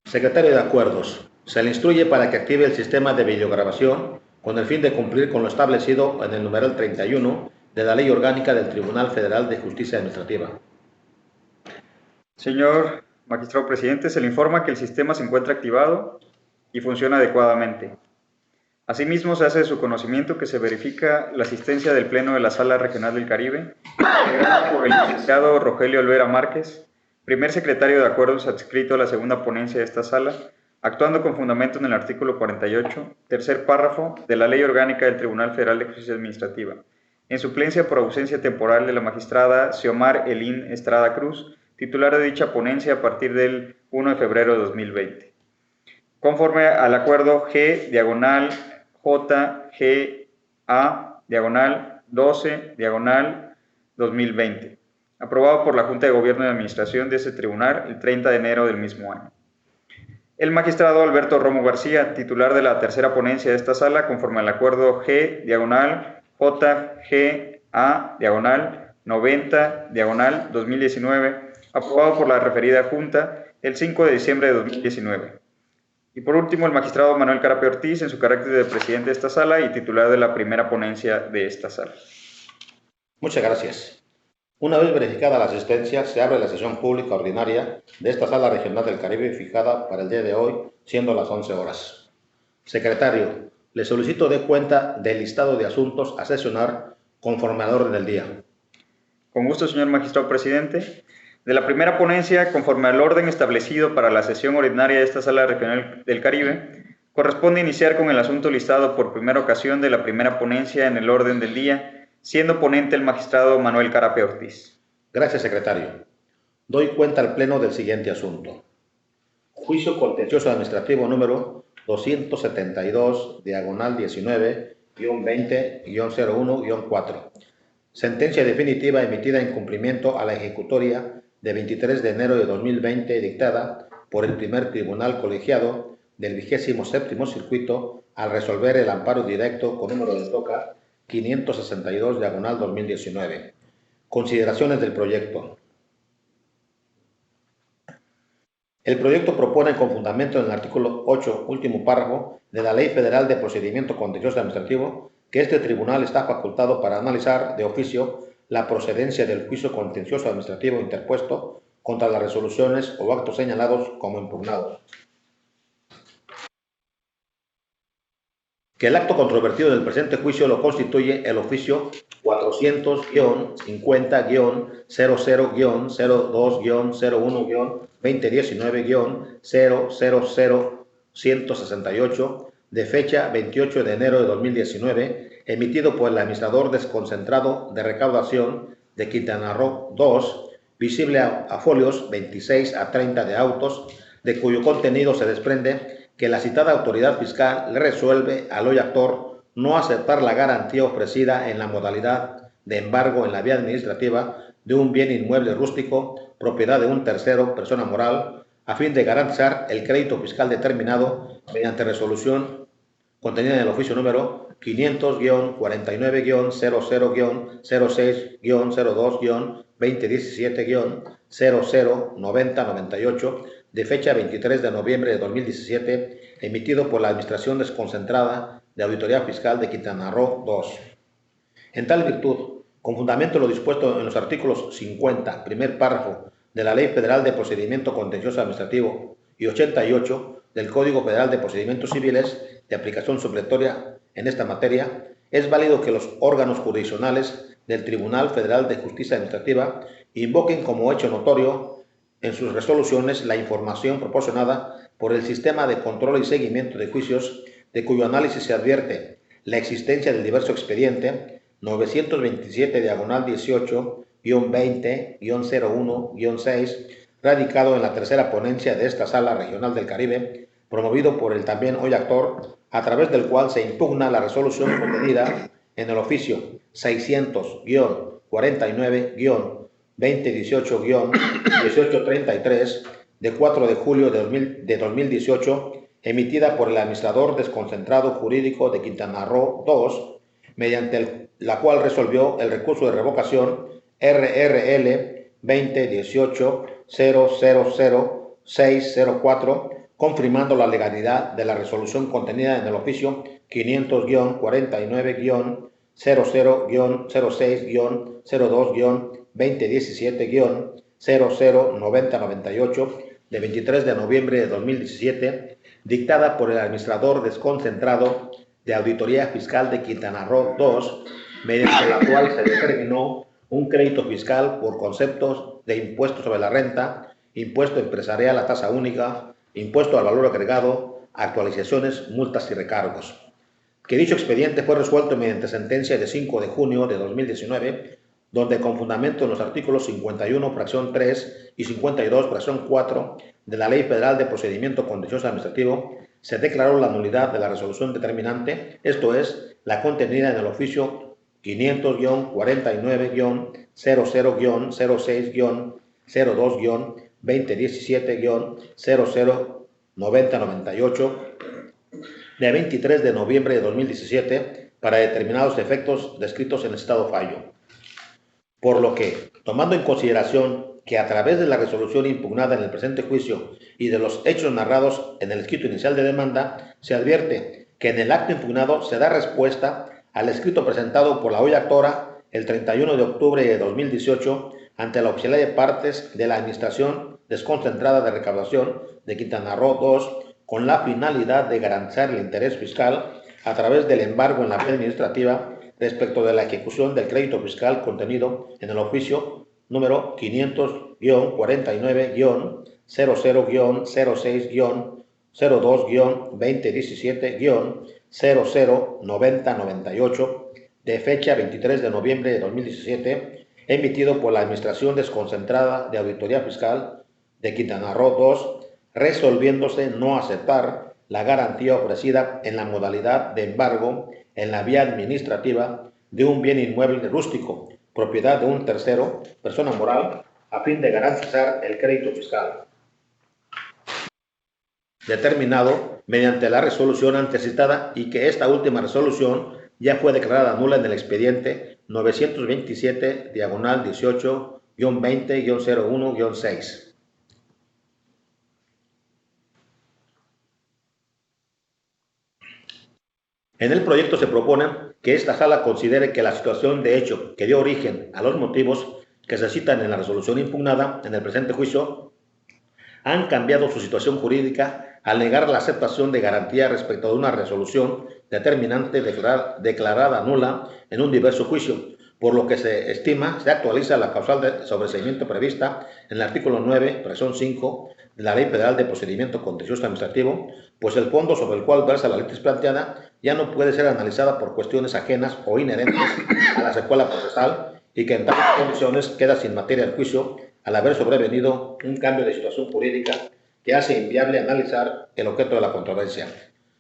Secretario de Acuerdos, se le instruye para que active el sistema de videograbación con el fin de cumplir con lo establecido en el numeral 31 de la Ley Orgánica del Tribunal Federal de Justicia Administrativa. Señor magistrado presidente, se le informa que el sistema se encuentra activado y funciona adecuadamente. Asimismo, se hace de su conocimiento que se verifica la asistencia del Pleno de la Sala Regional del Caribe, integrada por el licenciado Rogelio Olvera Márquez, primer secretario de Acuerdos adscrito a la segunda ponencia de esta sala, actuando con fundamento en el artículo 48, tercer párrafo de la Ley Orgánica del Tribunal Federal de Justicia Administrativa, en suplencia por ausencia temporal de la magistrada Xiomar Elín Estrada Cruz, titular de dicha ponencia a partir del 1 de febrero de 2020. Conforme al acuerdo G/JA/12/2020, aprobado por la Junta de Gobierno y Administración de este tribunal el 30 de enero del mismo año. El magistrado Alberto Romo García, titular de la tercera ponencia de esta sala, conforme al acuerdo G/JA/90/2019, aprobado por la referida Junta el 5 de diciembre de 2019. Y por último, el magistrado Manuel Carape Ortiz, en su carácter de presidente de esta sala y titular de la primera ponencia de esta sala. Muchas gracias. Una vez verificada la asistencia, se abre la sesión pública ordinaria de esta Sala Regional del Caribe fijada para el día de hoy, siendo las 11 horas. Secretario, le solicito dé cuenta del listado de asuntos a sesionar conforme al orden del día. Con gusto, señor magistrado presidente. De la primera ponencia, conforme al orden establecido para la sesión ordinaria de esta Sala Regional del Caribe, corresponde iniciar con el asunto listado por primera ocasión de la primera ponencia en el orden del día, siendo ponente el magistrado Manuel Carape Ortiz. Gracias, secretario. Doy cuenta al Pleno del siguiente asunto. Juicio contencioso administrativo número 272/19-20-01-4. Sentencia definitiva emitida en cumplimiento a la ejecutoria de 23 de enero de 2020 dictada por el primer tribunal colegiado del 27º circuito al resolver el amparo directo con número de toca 562/2019. Consideraciones del proyecto. El proyecto propone con fundamento en el artículo 8, último párrafo, de la Ley Federal de Procedimiento Contencioso Administrativo, que este tribunal está facultado para analizar de oficio la procedencia del juicio contencioso administrativo interpuesto contra las resoluciones o actos señalados como impugnados. Que el acto controvertido del presente juicio lo constituye el oficio 400-00-02-01-2019-000168 de fecha 28 de enero de 2019, emitido por el Administrador Desconcentrado de Recaudación de Quintana Roo II, visible a folios 26 a 30 de autos, de cuyo contenido se desprende que la citada autoridad fiscal le resuelve al hoy actor no aceptar la garantía ofrecida en la modalidad de embargo en la vía administrativa de un bien inmueble rústico, propiedad de un tercero, persona moral, a fin de garantizar el crédito fiscal determinado mediante resolución contenida en el oficio número 500-00-00-06-02-2017-009098 de fecha 23 de noviembre de 2017, emitido por la Administración Desconcentrada de Auditoría Fiscal de Quintana Roo II. En tal virtud, con fundamento lo dispuesto en los artículos 50, primer párrafo, de la Ley Federal de Procedimiento Contencioso Administrativo y 88 del Código Federal de Procedimientos Civiles de aplicación supletoria en esta materia, es válido que los órganos jurisdiccionales del Tribunal Federal de Justicia Administrativa invoquen como hecho notorio en sus resoluciones la información proporcionada por el Sistema de Control y Seguimiento de Juicios, de cuyo análisis se advierte la existencia del diverso expediente 927-18-20-01-6, radicado en la tercera ponencia de esta Sala Regional del Caribe, promovido por el también hoy actor, a través del cual se impugna la resolución contenida en el oficio 600-49-2018-1833 de 4 de julio de 2018, emitida por el Administrador Desconcentrado Jurídico de Quintana Roo II, mediante la cual resolvió el recurso de revocación RRL 2018-000-604 confirmando la legalidad de la resolución contenida en el oficio 500-49-06-00-02-2017-009098 de 23 de noviembre de 2017, dictada por el administrador desconcentrado de Auditoría Fiscal de Quintana Roo II, mediante la cual se determinó un crédito fiscal por conceptos de impuesto sobre la renta, impuesto empresarial a tasa única, impuesto al valor agregado, actualizaciones, multas y recargos. Que dicho expediente fue resuelto mediante sentencia de 5 de junio de 2019, donde con fundamento en los artículos 51, fracción 3 y 52, fracción 4 de la Ley Federal de Procedimiento Contencioso Administrativo, se declaró la nulidad de la resolución determinante, esto es, la contenida en el oficio 500-49-00-06-02-2017-009098 de 23 de noviembre de 2017 para determinados efectos descritos en el citado fallo. Por lo que, tomando en consideración que a través de la resolución impugnada en el presente juicio y de los hechos narrados en el escrito inicial de demanda, se advierte que en el acto impugnado se da respuesta al escrito presentado por la hoy actora el 31 de octubre de 2018 ante la Oficialía de Partes de la Administración Desconcentrada de Recaudación de Quintana Roo II, con la finalidad de garantizar el interés fiscal a través del embargo en la fe administrativa respecto de la ejecución del crédito fiscal contenido en el oficio número 500-49-00-06-02-2017-009098 de fecha 23 de noviembre de 2017, emitido por la Administración Desconcentrada de Auditoría Fiscal de Quintana Roo II, resolviéndose no aceptar la garantía ofrecida en la modalidad de embargo en la vía administrativa de un bien inmueble rústico, propiedad de un tercero, persona moral, a fin de garantizar el crédito fiscal determinado mediante la resolución antecitada y que esta última resolución ya fue declarada nula en el expediente 927-18-20-01-6. En el proyecto se propone que esta sala considere que la situación de hecho que dio origen a los motivos que se citan en la resolución impugnada en el presente juicio han cambiado su situación jurídica al negar la aceptación de garantía respecto de una resolución determinante declarada nula en un diverso juicio, por lo que se actualiza la causal de sobreseimiento prevista en el artículo 9, fracción 5 de la Ley Federal de Procedimiento Contencioso Administrativo, pues el fondo sobre el cual versa la litis planteada ya no puede ser analizada por cuestiones ajenas o inherentes a la secuela procesal y que en tales condiciones queda sin materia el juicio al haber sobrevenido un cambio de situación jurídica que hace inviable analizar el objeto de la controversia.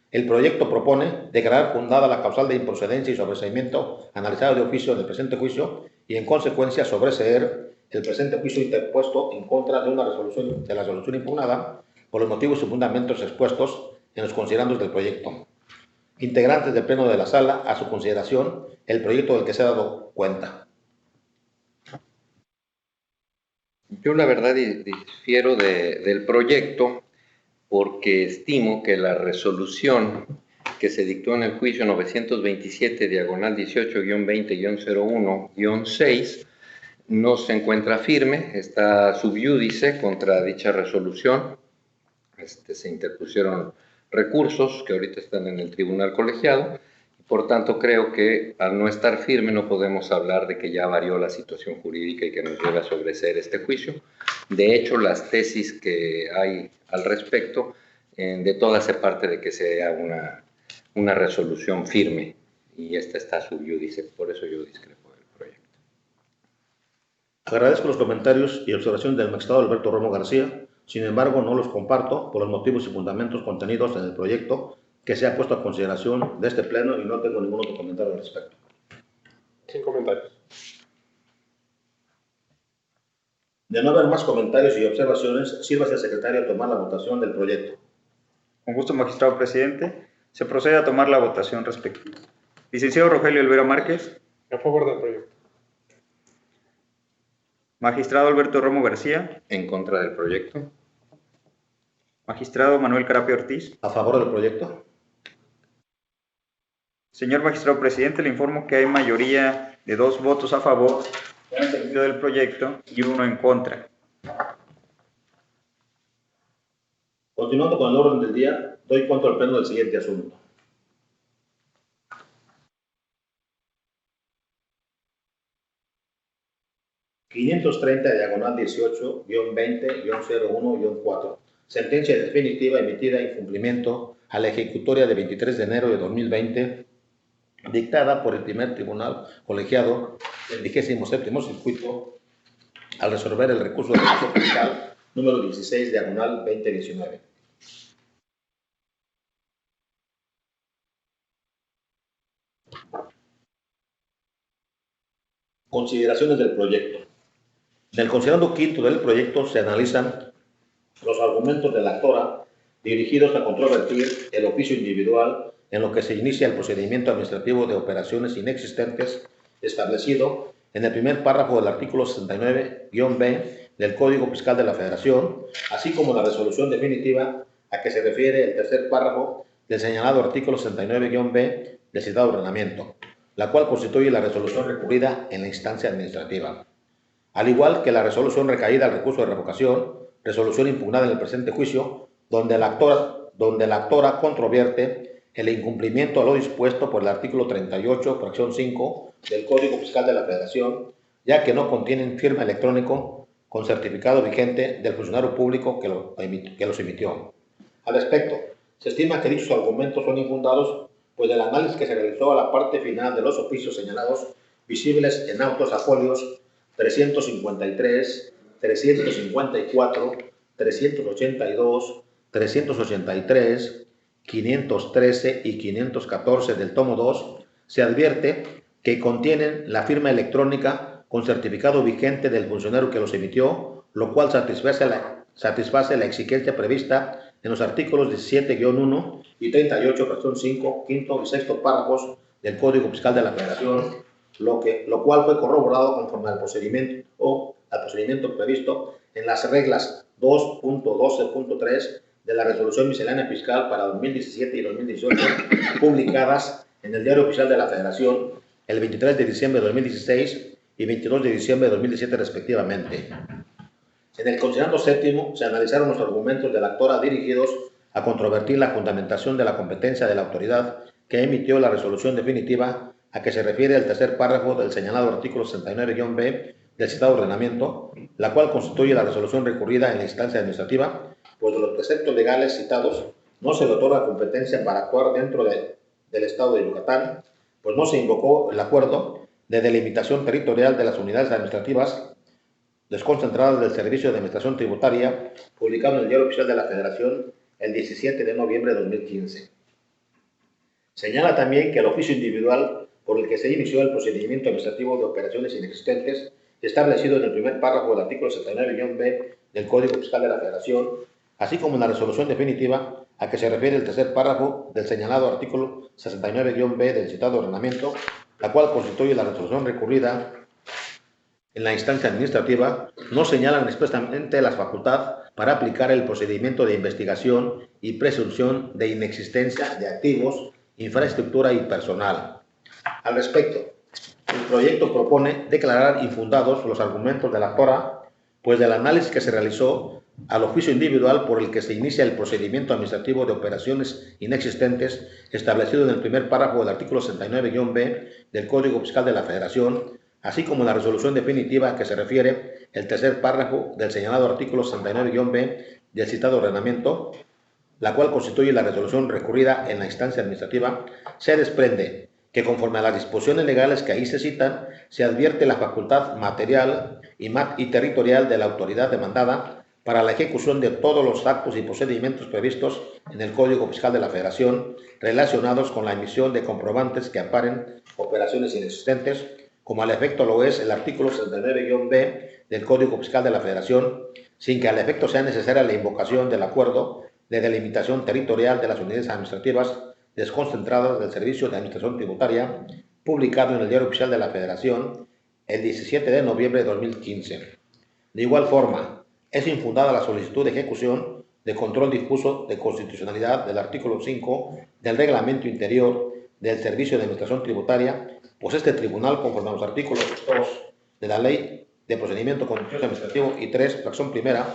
El proyecto propone declarar fundada la causal de improcedencia y sobreseimiento analizado de oficio en el presente juicio y en consecuencia sobreseer el presente juicio interpuesto en contra de una resolución de la resolución impugnada por los motivos y fundamentos expuestos en los considerandos del proyecto. Integrantes del Pleno de la Sala, a su consideración, el proyecto del que se ha dado cuenta. Yo la verdad difiero del proyecto porque estimo que la resolución que se dictó en el juicio 927 18-20-01-6 no se encuentra firme, está sub iudice contra dicha resolución. Se interpusieron recursos que ahorita están en el tribunal colegiado. Por tanto, creo que al no estar firme no podemos hablar de que ya varió la situación jurídica y que nos lleve a sobreseer este juicio. De hecho, las tesis que hay al respecto, de todas se parte de que sea una resolución firme y esta está sub iudice, por eso yo discrepo del proyecto. Agradezco los comentarios y observaciones del magistrado Alberto Romo García, sin embargo no los comparto por los motivos y fundamentos contenidos en el proyecto que se ha puesto a consideración de este pleno y no tengo ningún otro comentario al respecto. Sin comentarios. De no haber más comentarios y observaciones, sírvase al secretario a tomar la votación del proyecto. Con gusto, magistrado presidente. Se procede a tomar la votación respectiva. Licenciado Rogelio Olvera Márquez. A favor del proyecto. Magistrado Alberto Romo García. En contra del proyecto. Magistrado Manuel Carapia Ortiz. A favor del proyecto. Señor magistrado presidente, le informo que hay mayoría de 2 votos a favor en el sentido del proyecto y 1 en contra. Continuando con el orden del día, doy cuenta al pleno del siguiente asunto. (530/18-20-01-4). Sentencia definitiva emitida en cumplimiento a la ejecutoria de 23 de enero de 2020, dictada por el primer tribunal colegiado del 27º circuito al resolver el recurso de recurso fiscal número 16/2019. Consideraciones del proyecto. En el considerando quinto del proyecto se analizan los argumentos de la actora dirigidos a controvertir el oficio individual en lo que se inicia el procedimiento administrativo de operaciones inexistentes establecido en el primer párrafo del artículo 69-B del Código Fiscal de la Federación, así como la resolución definitiva a que se refiere el tercer párrafo del señalado artículo 69-B del citado ordenamiento, la cual constituye la resolución recurrida en la instancia administrativa. Al igual que la resolución recaída al recurso de revocación, resolución impugnada en el presente juicio, donde la actora controvierte el incumplimiento a lo dispuesto por el artículo 38, fracción 5 del Código Fiscal de la Federación, ya que no contienen firma electrónico con certificado vigente del funcionario público que los emitió. Al respecto, se estima que dichos argumentos son infundados, pues del análisis que se realizó a la parte final de los oficios señalados, visibles en autos a folios 353, 354, 382, 383, 513 y 514 del tomo 2, se advierte que contienen la firma electrónica con certificado vigente del funcionario que los emitió, lo cual satisface la exigencia prevista en los artículos 17-1 y 38, fracción 5, quinto y sexto párrafos del Código Fiscal de la Federación, lo cual fue corroborado conforme al procedimiento previsto en las reglas 2.12.3 de la Resolución Miscelánea Fiscal para 2017 y 2018, publicadas en el Diario Oficial de la Federación el 23 de diciembre de 2016 y 22 de diciembre de 2017 respectivamente. En el considerando séptimo se analizaron los argumentos de la actora dirigidos a controvertir la fundamentación de la competencia de la autoridad que emitió la resolución definitiva a que se refiere el tercer párrafo del señalado artículo 69-B del citado ordenamiento, la cual constituye la resolución recurrida en la instancia administrativa, pues de los preceptos legales citados no se le otorga competencia para actuar dentro del Estado de Yucatán, pues no se invocó el acuerdo de delimitación territorial de las unidades administrativas desconcentradas del Servicio de Administración Tributaria, publicado en el Diario Oficial de la Federación el 17 de noviembre de 2015. Señala también que el oficio individual por el que se inició el procedimiento administrativo de operaciones inexistentes, establecido en el primer párrafo del artículo 69-B del Código Fiscal de la Federación, así como en la resolución definitiva a que se refiere el tercer párrafo del señalado artículo 69-B del citado ordenamiento, la cual constituye la resolución recurrida en la instancia administrativa, no señalan expresamente la facultad para aplicar el procedimiento de investigación y presunción de inexistencia de activos, infraestructura y personal. Al respecto, el proyecto propone declarar infundados los argumentos de la actora, pues del análisis que se realizó al oficio individual por el que se inicia el procedimiento administrativo de operaciones inexistentes establecido en el primer párrafo del artículo 69-B del Código Fiscal de la Federación, así como la resolución definitiva a que se refiere el tercer párrafo del señalado artículo 69-B del citado ordenamiento, la cual constituye la resolución recurrida en la instancia administrativa, se desprende que conforme a las disposiciones legales que ahí se citan, se advierte la facultad material y territorial de la autoridad demandada para la ejecución de todos los actos y procedimientos previstos en el Código Fiscal de la Federación relacionados con la emisión de comprobantes que amparen operaciones inexistentes, como al efecto lo es el artículo 69-B del Código Fiscal de la Federación, sin que al efecto sea necesaria la invocación del acuerdo de delimitación territorial de las unidades administrativas desconcentradas del Servicio de Administración Tributaria, publicado en el Diario Oficial de la Federación el 17 de noviembre de 2015. De igual forma, es infundada la solicitud de ejecución de control difuso de constitucionalidad del artículo 5 del reglamento interior del Servicio de Administración Tributaria, pues este tribunal, conforme a los artículos 2 de la Ley de Procedimiento Contencioso Administrativo y 3, fracción primera,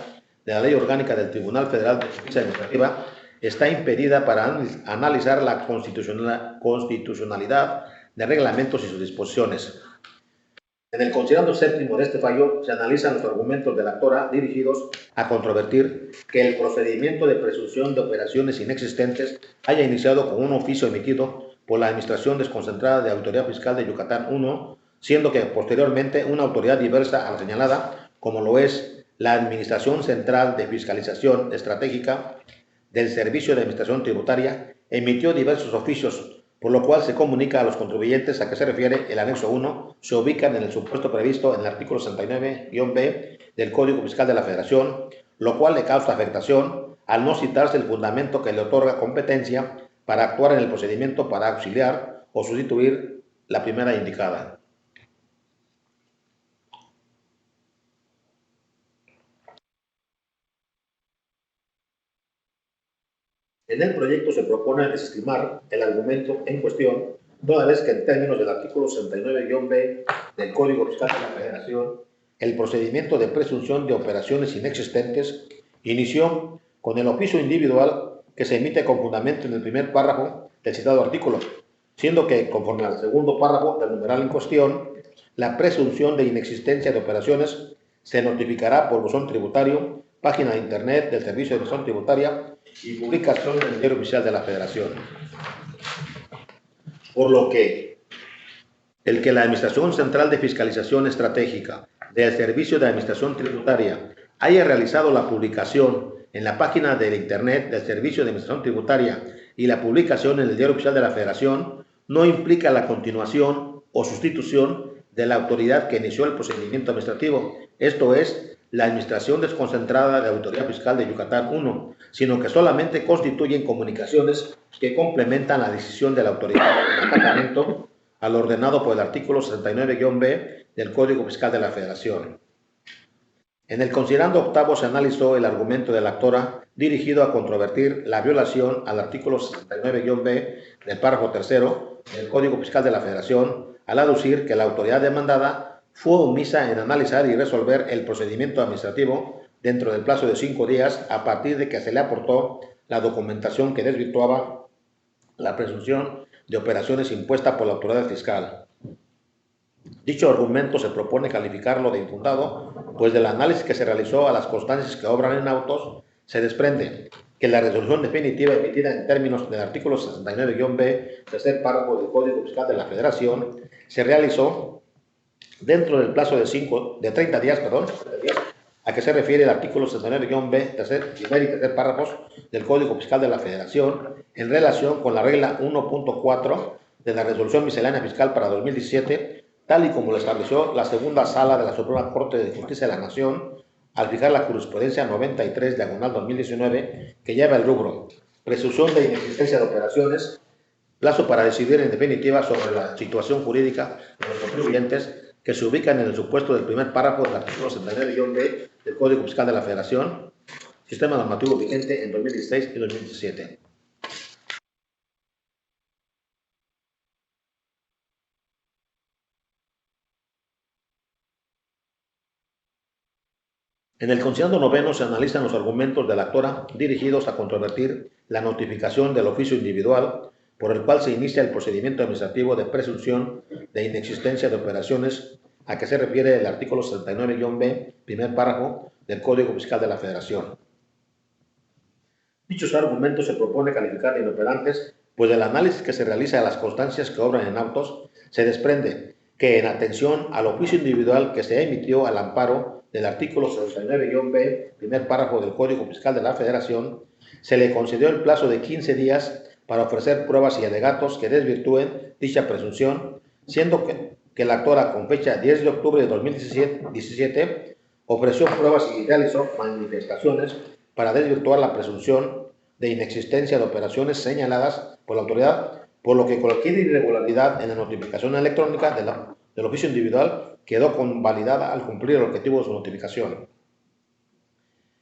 de la Ley Orgánica del Tribunal Federal de Justicia Administrativa, está impedida para analizar la constitucionalidad de reglamentos y sus disposiciones. En el considerando séptimo de este fallo se analizan los argumentos de la actora dirigidos a controvertir que el procedimiento de presunción de operaciones inexistentes haya iniciado con un oficio emitido por la Administración Desconcentrada de Auditoría Fiscal de Yucatán 1, siendo que posteriormente una autoridad diversa a la señalada, como lo es la Administración Central de Fiscalización Estratégica del Servicio de Administración Tributaria, emitió diversos oficios, por lo cual se comunica a los contribuyentes a que se refiere el anexo 1, se ubican en el supuesto previsto en el artículo 69-B del Código Fiscal de la Federación, lo cual le causa afectación al no citarse el fundamento que le otorga competencia para actuar en el procedimiento para auxiliar o sustituir la primera indicada. En el proyecto se propone desestimar el argumento en cuestión, toda vez que en términos del artículo 69-B del Código Fiscal de la Federación, el procedimiento de presunción de operaciones inexistentes inició con el oficio individual que se emite con fundamento en el primer párrafo del citado artículo, siendo que, conforme al segundo párrafo del numeral en cuestión, la presunción de inexistencia de operaciones se notificará por buzón tributario, página de internet del Servicio de Administración Tributaria y publicación en el Diario Oficial de la Federación. Por lo que el que la Administración Central de Fiscalización Estratégica del Servicio de Administración Tributaria haya realizado la publicación en la página del internet del Servicio de Administración Tributaria y la publicación en el Diario Oficial de la Federación no implica la continuación o sustitución de la autoridad que inició el procedimiento administrativo, esto es, la Administración Desconcentrada de Auditoría Fiscal de Yucatán 1, sino que solamente constituyen comunicaciones que complementan la decisión de la autoridad de acatamiento al ordenado por el artículo 69-B del Código Fiscal de la Federación. En el considerando octavo se analizó el argumento de la actora dirigido a controvertir la violación al artículo 69-B del párrafo tercero del Código Fiscal de la Federación al aducir que la autoridad demandada fue omisa en analizar y resolver el procedimiento administrativo dentro del plazo de 5 días a partir de que se le aportó la documentación que desvirtuaba la presunción de operaciones impuesta por la autoridad fiscal. Dicho argumento se propone calificarlo de infundado, pues del análisis que se realizó a las constancias que obran en autos, se desprende que la resolución definitiva emitida en términos del artículo 69-B, tercer párrafo del Código Fiscal de la Federación, se realizó dentro del plazo de 30 días, a que se refiere el artículo 69-B, primer y tercer párrafos del Código Fiscal de la Federación, en relación con la regla 1.4 de la Resolución Miscelánea Fiscal para 2017, tal y como lo estableció la segunda sala de la Suprema Corte de Justicia de la Nación, al fijar la jurisprudencia 93/2019, que lleva el rubro presunción de inexistencia de operaciones, plazo para decidir en definitiva sobre la situación jurídica de los contribuyentes que se ubican en el supuesto del primer párrafo del artículo 69-B del Código Fiscal de la Federación, sistema normativo vigente en 2016 y 2017. En el considerando noveno se analizan los argumentos de la actora dirigidos a controvertir la notificación del oficio individual por el cual se inicia el procedimiento administrativo de presunción de inexistencia de operaciones a que se refiere el artículo 69-B, primer párrafo del Código Fiscal de la Federación. Dichos argumentos se propone calificar de inoperantes, pues del análisis que se realiza de las constancias que obran en autos, se desprende que en atención al oficio individual que se emitió al amparo del artículo 69-B, primer párrafo del Código Fiscal de la Federación, se le concedió el plazo de 15 días para ofrecer pruebas y alegatos que desvirtúen dicha presunción, siendo que la actora con fecha 10 de octubre de 2017 ofreció pruebas y realizó manifestaciones para desvirtuar la presunción de inexistencia de operaciones señaladas por la autoridad, por lo que cualquier irregularidad en la notificación electrónica del oficio individual quedó convalidada al cumplir el objetivo de su notificación.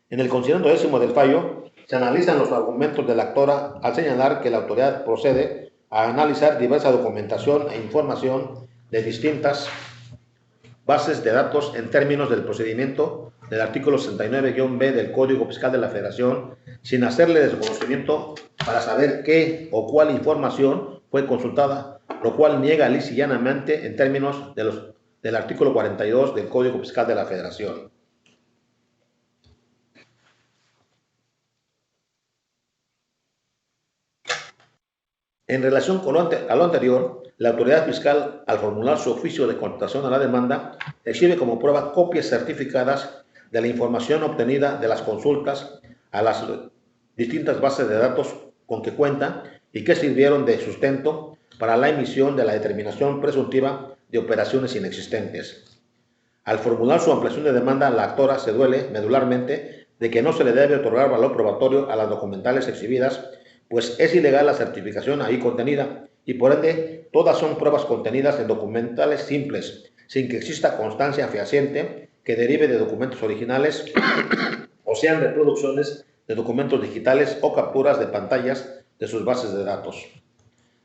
En el considerando décimo del fallo, se analizan los argumentos de la actora al señalar que la autoridad procede a analizar diversa documentación e información de distintas bases de datos en términos del procedimiento del artículo 69-B del Código Fiscal de la Federación, sin hacerle desconocimiento para saber qué o cuál información fue consultada, lo cual niega lisa y llanamente en términos del artículo 42 del Código Fiscal de la Federación. En relación con a lo anterior, la autoridad fiscal, al formular su oficio de contestación a la demanda, exhibe como prueba copias certificadas de la información obtenida de las consultas a las distintas bases de datos con que cuenta y que sirvieron de sustento para la emisión de la determinación presuntiva de operaciones inexistentes. Al formular su ampliación de demanda, la actora se duele medularmente de que no se le debe otorgar valor probatorio a las documentales exhibidas, pues es ilegal la certificación ahí contenida y por ende todas son pruebas contenidas en documentales simples, sin que exista constancia fehaciente que derive de documentos originales o sean reproducciones de documentos digitales o capturas de pantallas de sus bases de datos.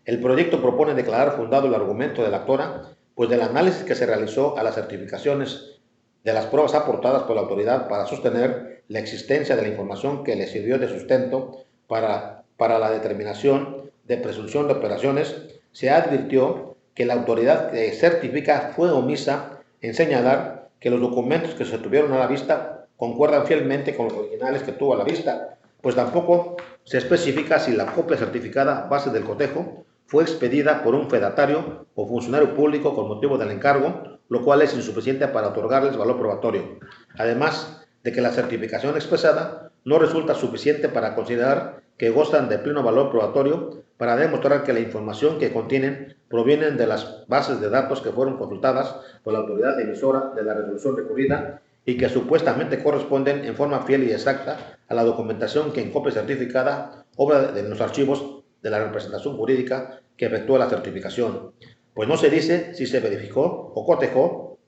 El proyecto propone declarar fundado el argumento de la actora, pues del análisis que se realizó a las certificaciones de las pruebas aportadas por la autoridad para sostener la existencia de la información que le sirvió de sustento para la determinación de presunción de operaciones, se advirtió que la autoridad que certifica fue omisa en señalar que los documentos que se tuvieron a la vista concuerdan fielmente con los originales que tuvo a la vista, pues tampoco se especifica si la copia certificada base del cotejo fue expedida por un fedatario o funcionario público con motivo del encargo, lo cual es insuficiente para otorgarles valor probatorio. Además de que la certificación expresada no resulta suficiente para considerar que gozan de pleno valor probatorio para demostrar que la información que contienen provienen de las bases de datos que fueron consultadas por la autoridad emisora de la resolución recurrida y que supuestamente corresponden en forma fiel y exacta a la documentación que en copia certificada obra de los archivos de la representación jurídica que efectúa la certificación, pues no se dice si se verificó o cotejó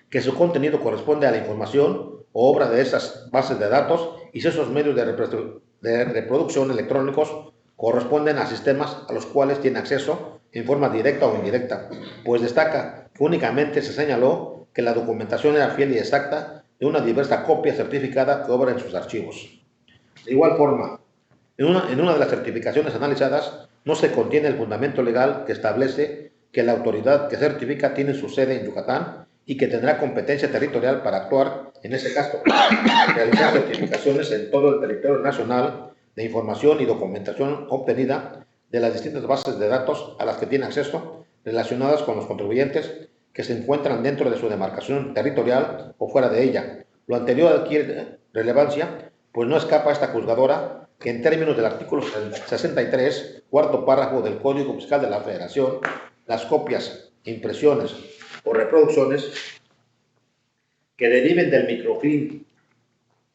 que su contenido corresponde a la información o obra de esas bases de datos y si esos medios de reproducción electrónicos corresponden a sistemas a los cuales tiene acceso en forma directa o indirecta, pues destaca que únicamente se señaló que la documentación era fiel y exacta de una diversa copia certificada que obra en sus archivos. De igual forma, en una de las certificaciones analizadas no se contiene el fundamento legal que establece que la autoridad que certifica tiene su sede en Yucatán y que tendrá competencia territorial para actuar, en ese caso, realizar certificaciones en todo el territorio nacional de información y documentación obtenida de las distintas bases de datos a las que tiene acceso relacionadas con los contribuyentes que se encuentran dentro de su demarcación territorial o fuera de ella. Lo anterior adquiere relevancia, pues no escapa a esta juzgadora que en términos del artículo 63, cuarto párrafo del Código Fiscal de la Federación, las copias, impresiones o reproducciones que deriven del microfilm,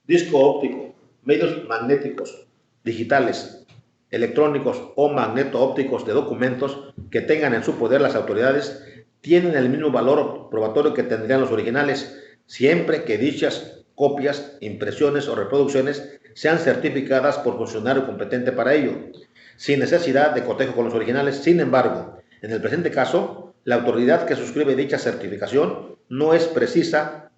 disco óptico, medios magnéticos, digitales, electrónicos o magneto-ópticos de documentos que tengan en su poder las autoridades tienen el mismo valor probatorio que tendrían los originales, siempre que dichas copias, impresiones o reproducciones sean certificadas por funcionario competente para ello, sin necesidad de cotejo con los originales. Sin embargo, en el presente caso, la autoridad que suscribe dicha certificación no es precisa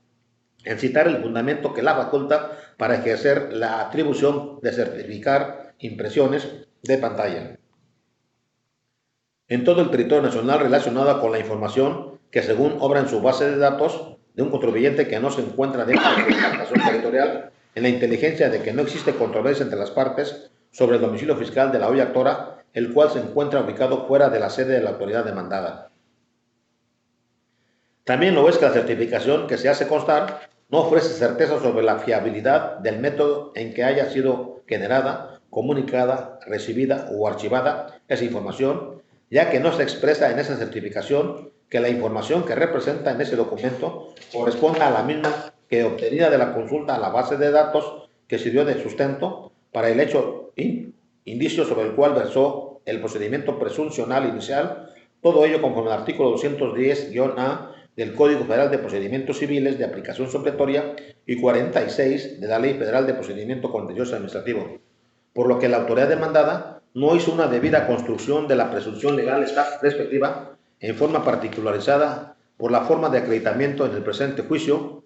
en citar el fundamento que la faculta para ejercer la atribución de certificar impresiones de pantalla en todo el territorio nacional relacionada con la información que según obra en su base de datos de un contribuyente que no se encuentra dentro de su demarcación territorial, en la inteligencia de que no existe controversia entre las partes sobre el domicilio fiscal de la hoy actora, el cual se encuentra ubicado fuera de la sede de la autoridad demandada. También lo es que la certificación que se hace constar no ofrece certeza sobre la fiabilidad del método en que haya sido generada, comunicada, recibida o archivada esa información, ya que no se expresa en esa certificación que la información que representa en ese documento corresponda a la misma que obtenida de la consulta a la base de datos que sirvió de sustento para el hecho indicio sobre el cual versó el procedimiento presuncional inicial, todo ello conforme al artículo 210-A del Código Federal de Procedimientos Civiles de aplicación supletoria y 46 de la Ley Federal de Procedimiento Contencioso Administrativo, por lo que la autoridad demandada no hizo una debida construcción de la presunción legal respectiva en forma particularizada por la forma de acreditamiento en el presente juicio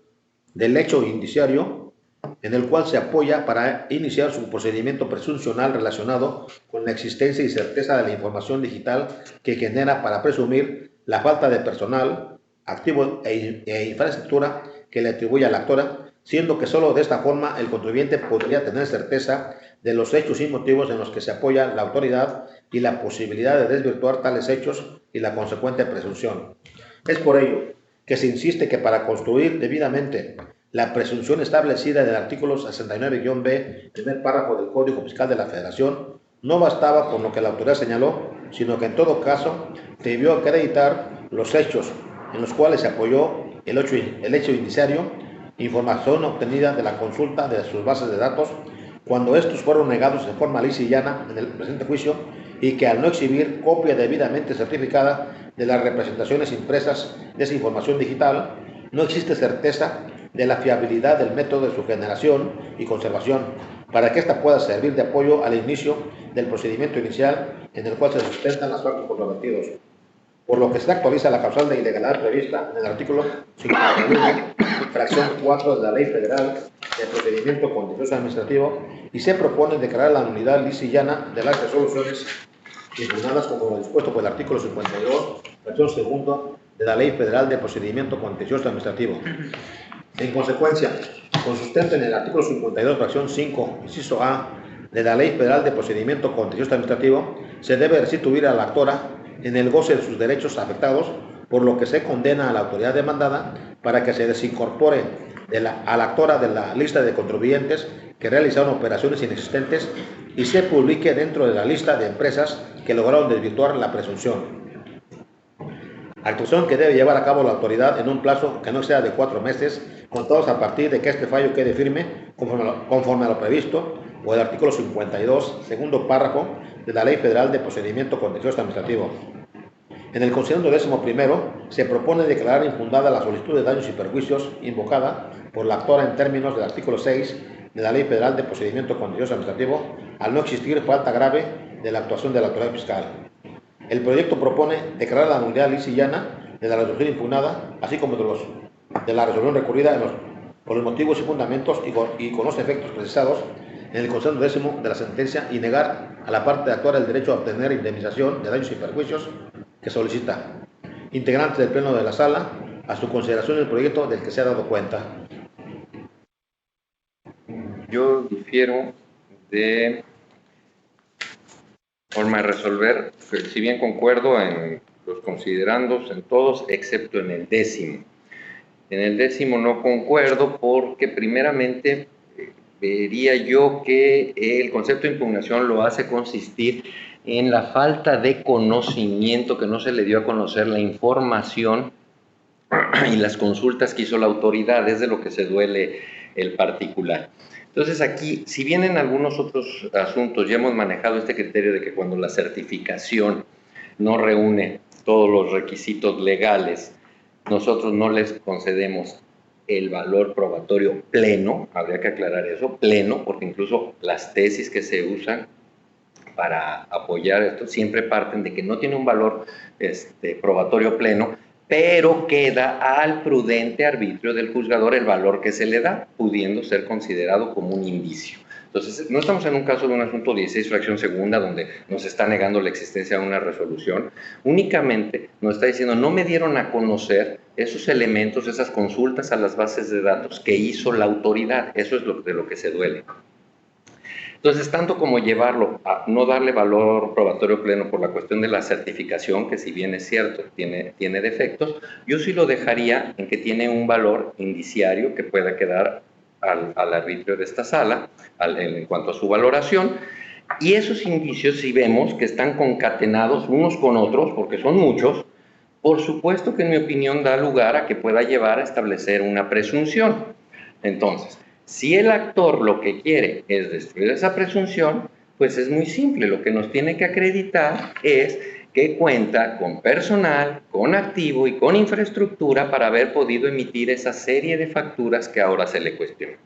del hecho indiciario en el cual se apoya para iniciar su procedimiento presuncional relacionado con la existencia y certeza de la información digital que genera para presumir la falta de personal, activo e infraestructura que le atribuye a la actora, siendo que solo de esta forma el contribuyente podría tener certeza de los hechos y motivos en los que se apoya la autoridad y la posibilidad de desvirtuar tales hechos y la consecuente presunción. Es por ello que se insiste que para construir debidamente la presunción establecida en el artículo 69-B, primer párrafo del Código Fiscal de la Federación, no bastaba con lo que la autoridad señaló, sino que en todo caso debió acreditar los hechos en los cuales se apoyó el hecho indiciario, información obtenida de la consulta de sus bases de datos, cuando estos fueron negados en forma lisa y llana en el presente juicio, y que al no exhibir copia debidamente certificada de las representaciones impresas de esa información digital, no existe certeza de la fiabilidad del método de su generación y conservación, para que ésta pueda servir de apoyo al inicio del procedimiento inicial en el cual se sustentan los actos controvertidos. Por lo que se actualiza la causal de ilegalidad prevista en el artículo 51, fracción 4 de la Ley Federal de Procedimiento Contencioso Administrativo, y se propone declarar la nulidad lisa y llana de las resoluciones impugnadas como lo dispuesto por el artículo 52, fracción 2 de la Ley Federal de Procedimiento Contencioso Administrativo. En consecuencia, con sustento en el artículo 52, fracción 5, inciso A, de la Ley Federal de Procedimiento Contencioso Administrativo, se debe restituir a la actora en el goce de sus derechos afectados, por lo que se condena a la autoridad demandada para que se desincorpore a la actora de la lista de contribuyentes que realizaron operaciones inexistentes y se publique dentro de la lista de empresas que lograron desvirtuar la presunción. Actuación que debe llevar a cabo la autoridad en un plazo que no sea de 4 meses, contados a partir de que este fallo quede firme conforme a lo previsto o el artículo 52, segundo párrafo de la Ley Federal de Procedimiento Contencioso Administrativo. En el considerando 11º, se propone declarar infundada la solicitud de daños y perjuicios invocada por la actora en términos del artículo 6 de la Ley Federal de Procedimiento Contencioso Administrativo, al no existir falta grave de la actuación de la autoridad fiscal. El proyecto propone declarar la nulidad lisa y llana de la resolución impugnada, así como de la resolución recurrida por los motivos y fundamentos y con los efectos precisados en el considerando 10º de la sentencia, y negar a la parte actual el derecho a obtener indemnización de daños y perjuicios que solicita. Integrantes del Pleno de la Sala, a su consideración el proyecto del que se ha dado cuenta. Yo difiero de forma de resolver, si bien concuerdo en los considerandos, en todos, excepto en el 10º. En el 10º no concuerdo porque primeramente vería yo que el concepto de impugnación lo hace consistir en la falta de conocimiento, que no se le dio a conocer la información y las consultas que hizo la autoridad, es de lo que se duele el particular. Entonces aquí, si bien en algunos otros asuntos ya hemos manejado este criterio de que cuando la certificación no reúne todos los requisitos legales, nosotros no les concedemos el valor probatorio pleno, habría que aclarar eso, pleno, porque incluso las tesis que se usan para apoyar esto siempre parten de que no tiene un valor probatorio pleno, pero queda al prudente arbitrio del juzgador el valor que se le da, pudiendo ser considerado como un indicio. Entonces, no estamos en un caso de un asunto 16, fracción segunda, donde nos está negando la existencia de una resolución. Únicamente nos está diciendo, no me dieron a conocer esos elementos, esas consultas a las bases de datos que hizo la autoridad. Eso es de lo que se duele. Entonces, tanto como llevarlo a no darle valor probatorio pleno por la cuestión de la certificación, que si bien es cierto, tiene defectos, yo sí lo dejaría en que tiene un valor indiciario que pueda quedar al arbitrio de esta sala en cuanto a su valoración, y esos indicios, si vemos que están concatenados unos con otros, porque son muchos, por supuesto que en mi opinión da lugar a que pueda llevar a establecer una presunción. Entonces, si el actor lo que quiere es destruir esa presunción, pues es muy simple, lo que nos tiene que acreditar es que cuenta con personal, con activo y con infraestructura para haber podido emitir esa serie de facturas que ahora se le cuestionan.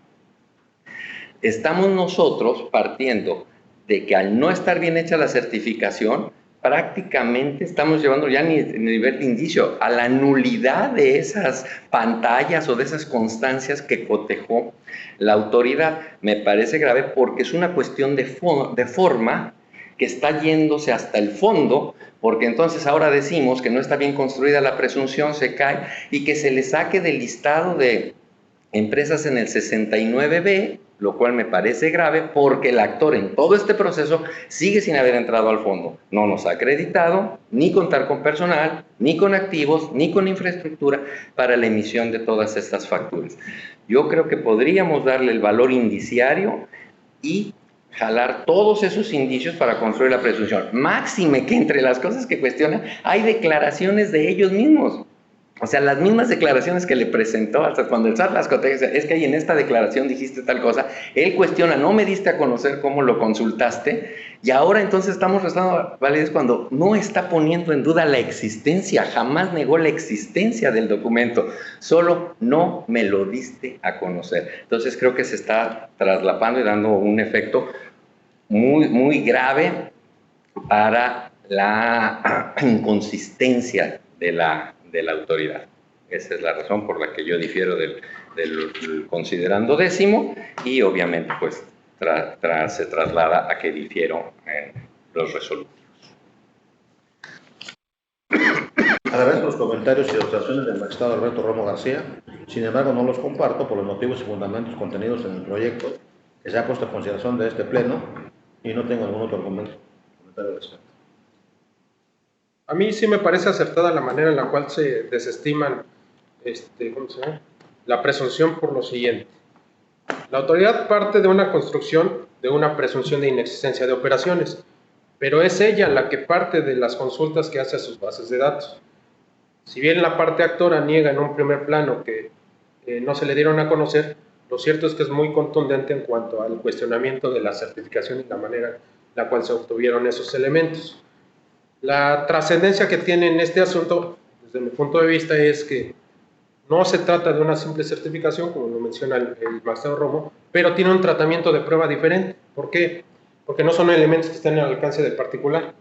Estamos nosotros partiendo de que al no estar bien hecha la certificación, prácticamente estamos llevando ya ni nivel de indicio a la nulidad de esas pantallas o de esas constancias que cotejó la autoridad. Me parece grave porque es una cuestión de forma que está yéndose hasta el fondo, porque entonces ahora decimos que no está bien construida la presunción, se cae, y que se le saque del listado de empresas en el 69B, lo cual me parece grave porque el actor en todo este proceso sigue sin haber entrado al fondo. No nos ha acreditado ni contar con personal, ni con activos, ni con infraestructura para la emisión de todas estas facturas. Yo creo que podríamos darle el valor indiciario y jalar todos esos indicios para construir la presunción. Máxime que entre las cosas que cuestionan hay declaraciones de ellos mismos. O sea, las mismas declaraciones que le presentó, hasta cuando el SAT las coteja, es que ahí en esta declaración dijiste tal cosa, él cuestiona, no me diste a conocer cómo lo consultaste, y ahora entonces estamos restando validez cuando no está poniendo en duda la existencia, jamás negó la existencia del documento, solo no me lo diste a conocer. Entonces creo que se está traslapando y dando un efecto muy grave para la inconsistencia de la autoridad. Esa es la razón por la que yo difiero del considerando décimo y obviamente pues se traslada a que difiero en los resolutivos. Agradezco los comentarios y observaciones del magistrado Alberto Romo García, sin embargo no los comparto por los motivos y fundamentos contenidos en el proyecto que se ha puesto a consideración de este pleno y no tengo algún otro comentario al respecto. A mí sí me parece acertada la manera en la cual se desestiman la presunción por lo siguiente. La autoridad parte de una construcción de una presunción de inexistencia de operaciones, pero es ella la que parte de las consultas que hace a sus bases de datos. Si bien la parte actora niega en un primer plano que no se le dieron a conocer, lo cierto es que es muy contundente en cuanto al cuestionamiento de la certificación y la manera en la cual se obtuvieron esos elementos. La trascendencia que tiene en este asunto, desde mi punto de vista, es que no se trata de una simple certificación, como lo menciona el magistrado Romo, pero tiene un tratamiento de prueba diferente. ¿Por qué? Porque no son elementos que estén al alcance del particular.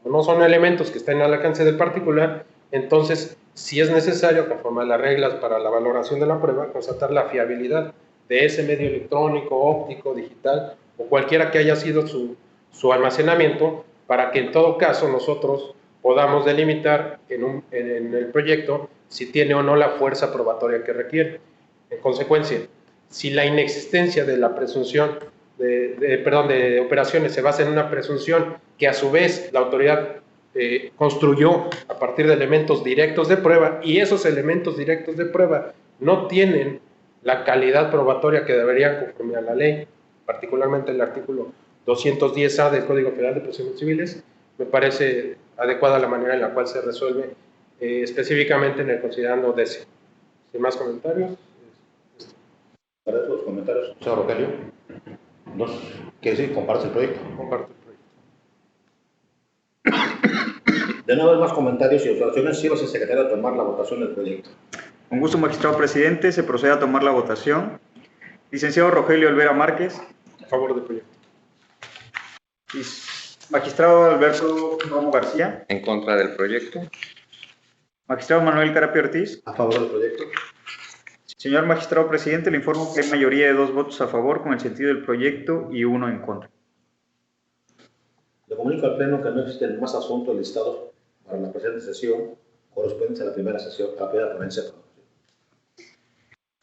Como no son elementos que estén al alcance del particular, entonces, si es necesario, conforme a las reglas para la valoración de la prueba, constatar la fiabilidad de ese medio electrónico, óptico, digital, o cualquiera que haya sido su almacenamiento, para que en todo caso nosotros podamos delimitar en el proyecto si tiene o no la fuerza probatoria que requiere. En consecuencia, si la inexistencia de la presunción de operaciones se basa en una presunción que a su vez la autoridad construyó a partir de elementos directos de prueba, y esos elementos directos de prueba no tienen la calidad probatoria que deberían conforme a la ley, particularmente el artículo 210A del Código Federal de Procedimientos Civiles, me parece adecuada la manera en la cual se resuelve específicamente en el considerando décimo. Sin más comentarios. Para los comentarios, señor Rogelio, ¿quiere decir compartes el proyecto? Comparto el proyecto. De nuevo, más comentarios y observaciones, sí, el secretario a tomar la votación del proyecto. Con gusto, magistrado presidente, se procede a tomar la votación. Licenciado Rogelio Olvera Márquez. A favor del proyecto. Magistrado Alberto Romo García. En contra del proyecto. Magistrado Manuel Carapio Ortiz. A favor del proyecto. Señor magistrado presidente, le informo que hay mayoría de 2 votos a favor con el sentido del proyecto y 1 en contra. Le comunico al Pleno que no existen más asuntos listados para la presente sesión correspondientes a la primera sesión, a la primera ponencia.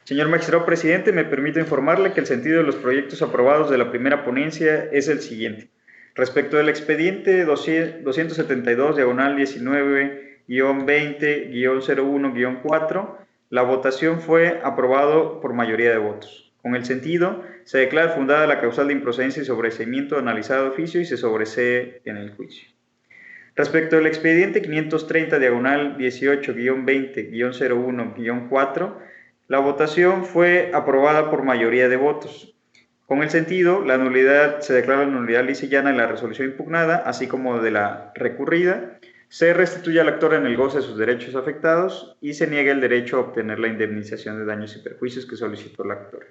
Señor magistrado presidente, me permito informarle que el sentido de los proyectos aprobados de la primera ponencia es el siguiente. Respecto del expediente 272-19-20-01-4, la votación fue aprobado por mayoría de votos. Con el sentido, se declara fundada la causal de improcedencia y sobreseimiento analizada de oficio y se sobresee en el juicio. Respecto del expediente 530-18-20-01-4, la votación fue aprobada por mayoría de votos. Con el sentido, la nulidad se declara nulidad lisa y llana de la resolución impugnada, así como de la recurrida. se restituye al actor en el goce de sus derechos afectados y se niegue el derecho a obtener la indemnización de daños y perjuicios que solicitó el actor.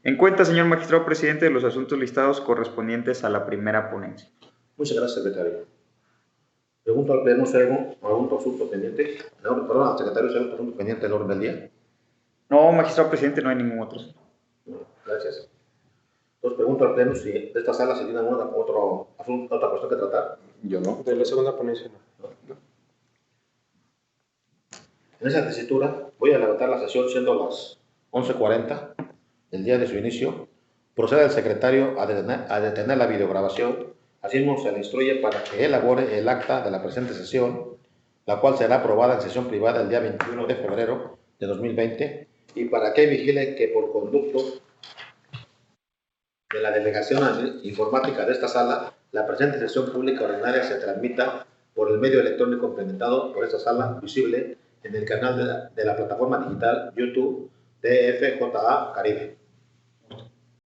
En cuenta, señor magistrado presidente, de los asuntos listados correspondientes a la primera ponencia. Muchas gracias, secretario. Pregunto al Pleno si hay algún asunto pendiente. No, perdón, al secretario si hay algún asunto pendiente del orden del día. No, magistrado presidente, no hay ningún otro. No, gracias. Entonces pregunto al Pleno si de esta sala se tiene alguna otra cuestión que tratar. Yo no. De la segunda ponencia, no. En esa tesitura voy a levantar la sesión siendo las 11:40 del día de su inicio. Procede el secretario a detener la videograbación. Asimismo se le instruye para que elabore el acta de la presente sesión, la cual será aprobada en sesión privada el día 21 de febrero de 2020, y para que vigile que por conducto de la delegación informática de esta sala, la presente sesión pública ordinaria se transmita por el medio electrónico implementado por esta sala, visible en el canal de la plataforma digital YouTube DFJA Caribe.